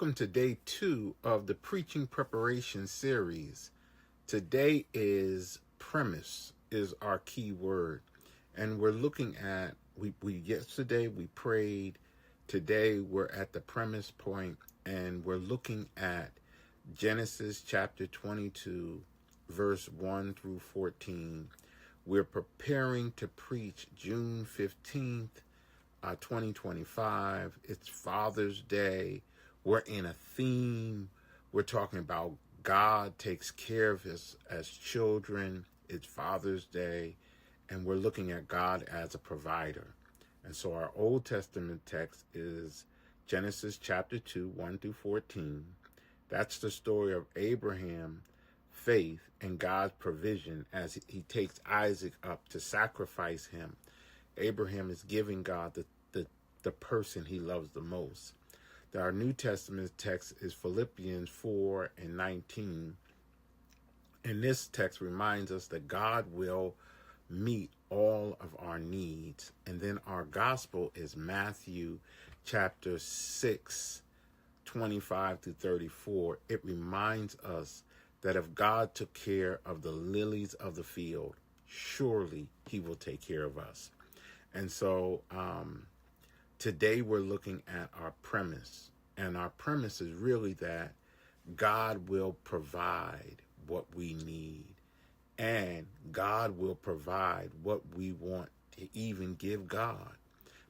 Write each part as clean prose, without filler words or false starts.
Welcome to day 2 of the preaching preparation series. Today is premise is our key word. And we're looking at, yesterday we prayed. Today we're at the premise point and we're looking at Genesis chapter 22, verse 1 through 14. We're preparing to preach June 15th, 2025. It's Father's Day. We're in a theme. We're talking about God takes care of us as children. It's Father's Day, and we're looking at God as a provider. And so our Old Testament text is Genesis chapter 2, 1 through 14. That's the story of Abraham, faith, and God's provision as he takes Isaac up to sacrifice him. Abraham is giving God the person he loves the most. Our New Testament text is Philippians 4 and 19. And this text reminds us that God will meet all of our needs. And then our gospel is Matthew chapter 6, 25 to 34. It reminds us that if God took care of the lilies of the field, surely he will take care of us. And so today we're looking at our premise. And our premise is really that God will provide what we need. And God will provide what we want to even give God.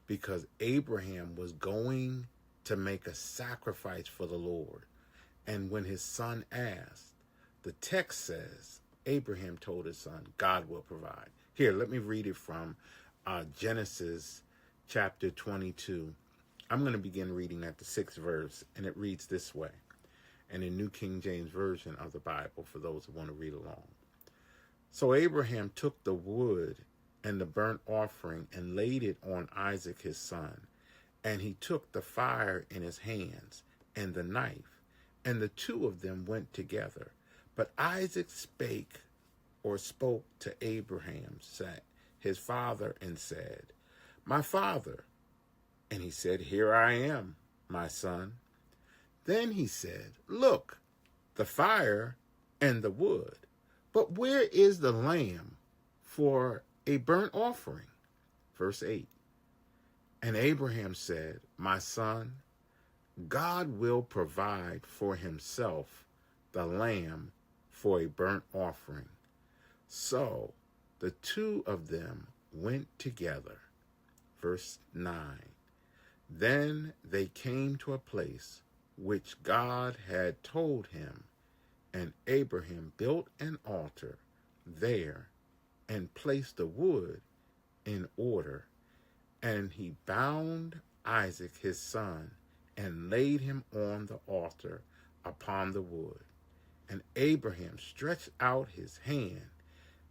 Because Abraham was going to make a sacrifice for the Lord. And when his son asked, the text says, Abraham told his son, God will provide. Here, let me read it from Genesis chapter 22. I'm going to begin reading at the 6th verse, and it reads this way, in the New King James Version of the Bible, for those who want to read along. So Abraham took the wood and the burnt offering and laid it on Isaac his son, and he took the fire in his hands and the knife, and the two of them went together. But Isaac spoke to Abraham, his father, and said, My father. And he said, Here I am, my son. Then he said, Look, the fire and the wood, but where is the lamb for a burnt offering? Verse 8. And Abraham said, My son, God will provide for himself the lamb for a burnt offering. So the two of them went together. Verse 9. Then they came to a place which God had told him, and Abraham built an altar there and placed the wood in order. And he bound Isaac his son and laid him on the altar upon the wood. And Abraham stretched out his hand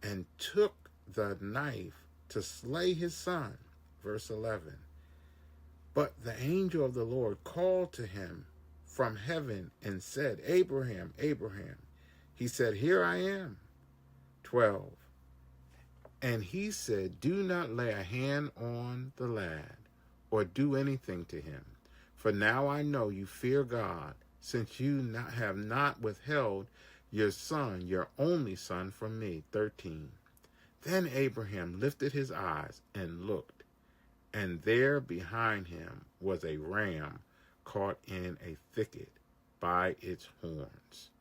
and took the knife to slay his son. Verse 11. But the angel of the Lord called to him from heaven and said, Abraham, Abraham. He said, Here I am. 12. And he said, Do not lay a hand on the lad or do anything to him. For now I know you fear God, since you have not withheld your son, your only son, from me. 13. Then Abraham lifted his eyes and looked, and there behind him was a ram caught in a thicket by its horns.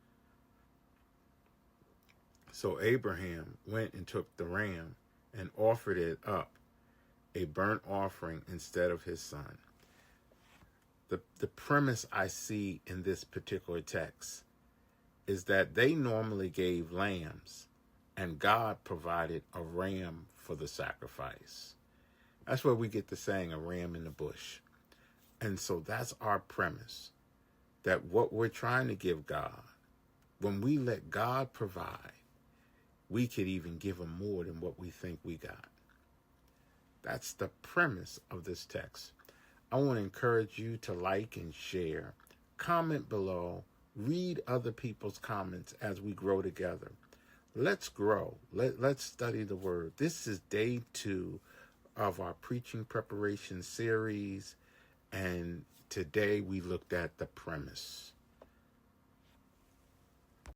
So Abraham went and took the ram and offered it up, a burnt offering instead of his son. The premise I see in this particular text is that they normally gave lambs, and God provided a ram for the sacrifice. That's where we get the saying, a ram in the bush. And so that's our premise, that what we're trying to give God, when we let God provide, we could even give him more than what we think we got. That's the premise of this text. I want to encourage you to like and share, comment below, read other people's comments as we grow together. Let's grow. Let's study the word. This is day 2 of our preaching preparation series, and Today we looked at the premise.